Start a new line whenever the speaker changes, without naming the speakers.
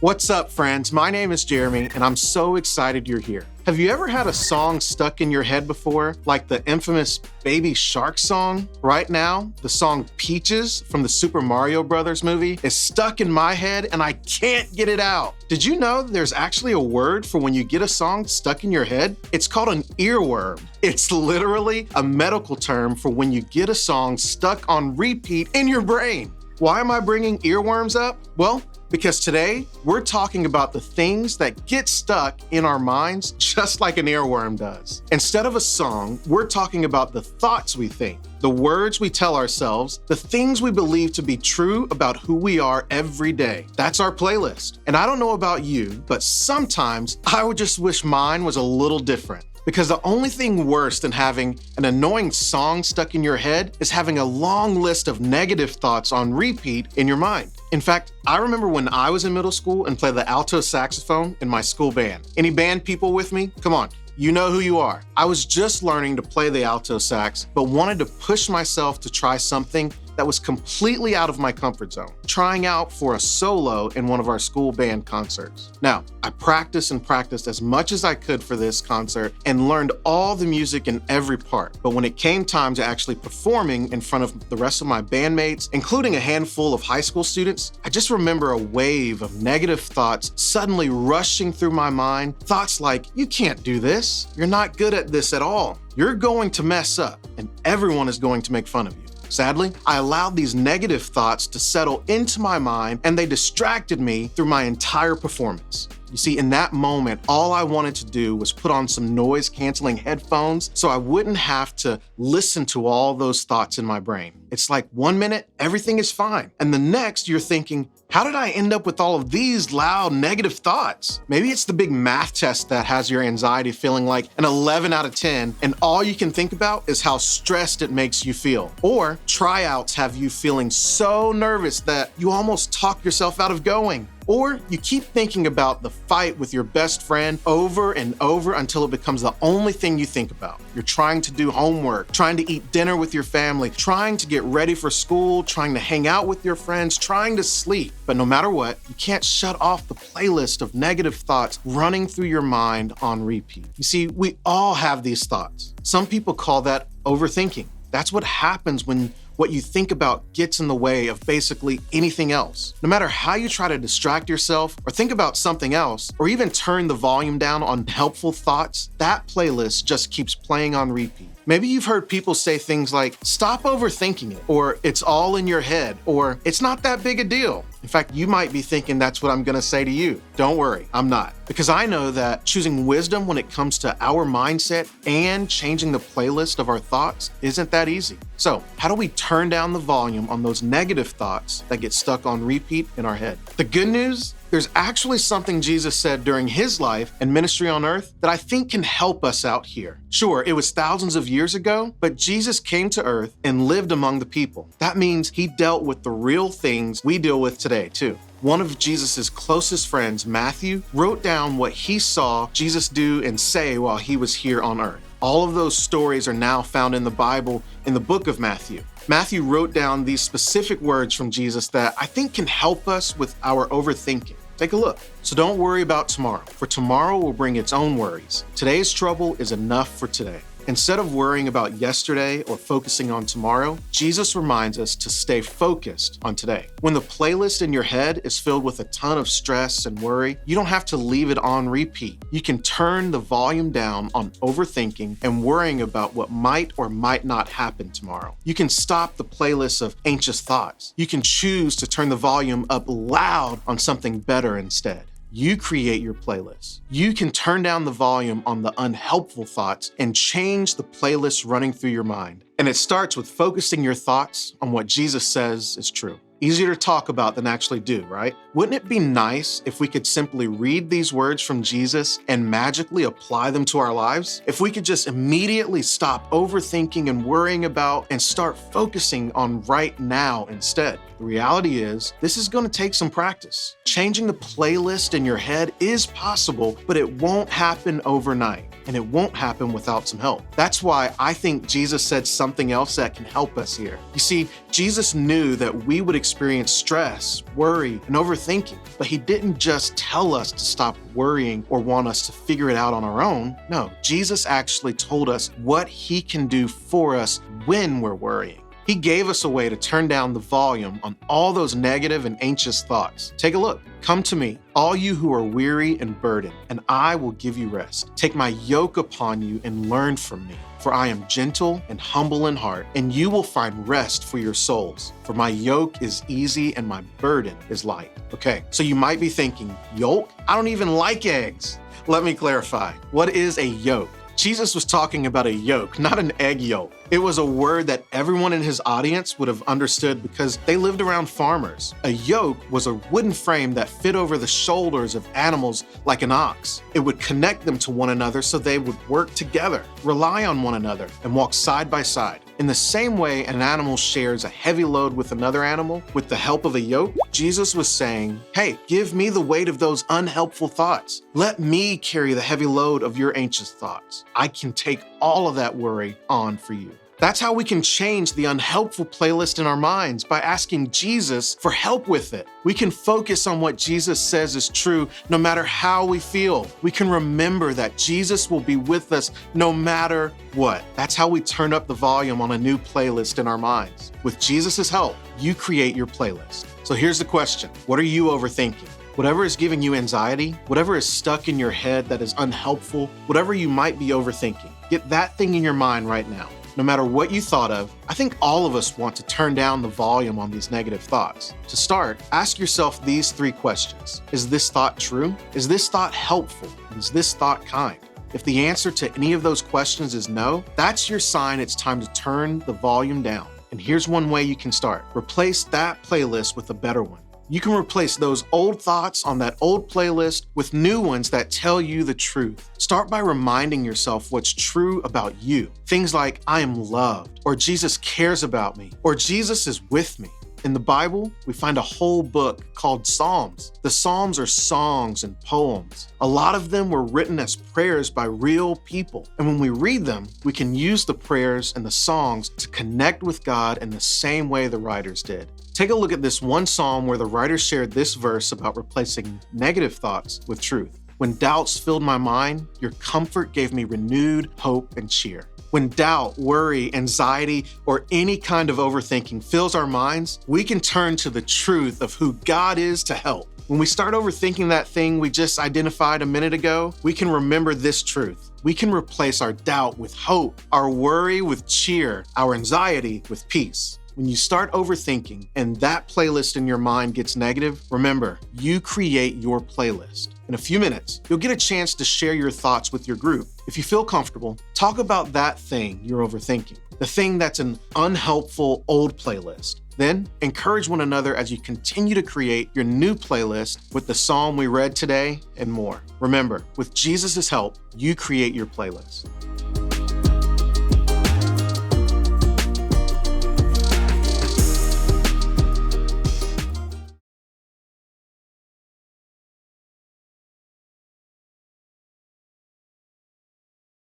What's up, friends? My name is Jeremy, and I'm so excited you're here. Have you ever had a song stuck in your head before, like the infamous Baby Shark song? Right now, the song Peaches from the Super Mario Brothers movie is stuck in my head, and I can't get it out. Did you know there's actually a word for when you get a song stuck in your head? It's called an earworm. It's literally a medical term for when you get a song stuck on repeat in your brain. Why am I bringing earworms up? Well, because today we're talking about the things that get stuck in our minds just like an earworm does. Instead of a song, we're talking about the thoughts we think, the words we tell ourselves, the things we believe to be true about who we are every day. That's our playlist. And I don't know about you, but sometimes I would just wish mine was a little different. Because the only thing worse than having an annoying song stuck in your head is having a long list of negative thoughts on repeat in your mind. In fact, I remember when I was in middle school and played the alto saxophone in my school band. Any band people with me? Come on. You know who you are. I was just learning to play the alto sax, but wanted to push myself to try something that was completely out of my comfort zone, trying out for a solo in one of our school band concerts. Now, I practiced and practiced as much as I could for this concert and learned all the music in every part. But when it came time to actually performing in front of the rest of my bandmates, including a handful of high school students, I just remember a wave of negative thoughts suddenly rushing through my mind. Thoughts like, you can't do this. You're not good at this at all. You're going to mess up, and everyone is going to make fun of you. Sadly, I allowed these negative thoughts to settle into my mind, and they distracted me through my entire performance. You see, in that moment, all I wanted to do was put on some noise-canceling headphones so I wouldn't have to listen to all those thoughts in my brain. It's like 1 minute, everything is fine. And the next, you're thinking, how did I end up with all of these loud negative thoughts? Maybe it's the big math test that has your anxiety feeling like an 11 out of 10, and all you can think about is how stressed it makes you feel. Or tryouts have you feeling so nervous that you almost talk yourself out of going. Or you keep thinking about the fight with your best friend over and over until it becomes the only thing you think about. You're trying to do homework, trying to eat dinner with your family, trying to get ready for school, trying to hang out with your friends, trying to sleep. But no matter what, you can't shut off the playlist of negative thoughts running through your mind on repeat. You see, we all have these thoughts. Some people call that overthinking. That's what happens when what you think about gets in the way of basically anything else. No matter how you try to distract yourself or think about something else, or even turn the volume down on helpful thoughts, that playlist just keeps playing on repeat. Maybe you've heard people say things like, stop overthinking it, or it's all in your head, or it's not that big a deal. In fact, you might be thinking that's what I'm gonna say to you. Don't worry, I'm not. Because I know that choosing wisdom when it comes to our mindset and changing the playlist of our thoughts isn't that easy. So, how do we turn down the volume on those negative thoughts that get stuck on repeat in our head? The good news? There's actually something Jesus said during his life and ministry on earth that I think can help us out here. Sure, it was thousands of years ago, but Jesus came to earth and lived among the people. That means he dealt with the real things we deal with today, too. One of Jesus's closest friends, Matthew, wrote down what he saw Jesus do and say while he was here on earth. All of those stories are now found in the Bible in the book of Matthew. Matthew wrote down these specific words from Jesus that I think can help us with our overthinking. Take a look. So don't worry about tomorrow, for tomorrow will bring its own worries. Today's trouble is enough for today. Instead of worrying about yesterday or focusing on tomorrow, Jesus reminds us to stay focused on today. When the playlist in your head is filled with a ton of stress and worry, you don't have to leave it on repeat. You can turn the volume down on overthinking and worrying about what might or might not happen tomorrow. You can stop the playlist of anxious thoughts. You can choose to turn the volume up loud on something better instead. You create your playlist. You can turn down the volume on the unhelpful thoughts and change the playlist running through your mind. And it starts with focusing your thoughts on what Jesus says is true. Easier to talk about than actually do, right? Wouldn't it be nice if we could simply read these words from Jesus and magically apply them to our lives? If we could just immediately stop overthinking and worrying about and start focusing on right now instead. The reality is, this is going to take some practice. Changing the playlist in your head is possible, but it won't happen overnight. and it won't happen without some help. That's why I think Jesus said something else that can help us here. You see, Jesus knew that we would experience stress, worry, and overthinking, but he didn't just tell us to stop worrying or want us to figure it out on our own. No, Jesus actually told us what he can do for us when we're worrying. He gave us a way to turn down the volume on all those negative and anxious thoughts. Take a look. Come to me, all you who are weary and burdened, and I will give you rest. Take my yoke upon you and learn from me, for I am gentle and humble in heart, and you will find rest for your souls. For my yoke is easy and my burden is light. Okay, so you might be thinking, yolk? I don't even like eggs. Let me clarify. What is a yolk? Jesus was talking about a yolk, not an egg yolk. It was a word that everyone in his audience would have understood because they lived around farmers. A yoke was a wooden frame that fit over the shoulders of animals like an ox. It would connect them to one another so they would work together, rely on one another, and walk side by side. In the same way an animal shares a heavy load with another animal with the help of a yoke, Jesus was saying, hey, give me the weight of those unhelpful thoughts. Let me carry the heavy load of your anxious thoughts. I can take all of that worry on for you. That's how we can change the unhelpful playlist in our minds, by asking Jesus for help with it. We can focus on what Jesus says is true no matter how we feel. We can remember that Jesus will be with us no matter what. That's how we turn up the volume on a new playlist in our minds. With Jesus' help, you create your playlist. So here's the question. What are you overthinking? Whatever is giving you anxiety, whatever is stuck in your head that is unhelpful, whatever you might be overthinking, get that thing in your mind right now. No matter what you thought of, I think all of us want to turn down the volume on these negative thoughts. To start, ask yourself these 3 questions. Is this thought true? Is this thought helpful? Is this thought kind? If the answer to any of those questions is no, that's your sign it's time to turn the volume down. And here's one way you can start. Replace that playlist with a better one. You can replace those old thoughts on that old playlist with new ones that tell you the truth. Start by reminding yourself what's true about you. Things like, I am loved, or Jesus cares about me, or Jesus is with me. In the Bible, we find a whole book called Psalms. The Psalms are songs and poems. A lot of them were written as prayers by real people. And when we read them, we can use the prayers and the songs to connect with God in the same way the writers did. Take a look at this one psalm where the writer shared this verse about replacing negative thoughts with truth. When doubts filled my mind, your comfort gave me renewed hope and cheer. When doubt, worry, anxiety, or any kind of overthinking fills our minds, we can turn to the truth of who God is to help. When we start overthinking that thing we just identified a minute ago, we can remember this truth. We can replace our doubt with hope, our worry with cheer, our anxiety with peace. When you start overthinking and that playlist in your mind gets negative, remember, you create your playlist. In a few minutes, you'll get a chance to share your thoughts with your group. If you feel comfortable, talk about that thing you're overthinking, the thing that's an unhelpful old playlist. Then encourage one another as you continue to create your new playlist with the psalm we read today and more. Remember, with Jesus' help, you create your playlist.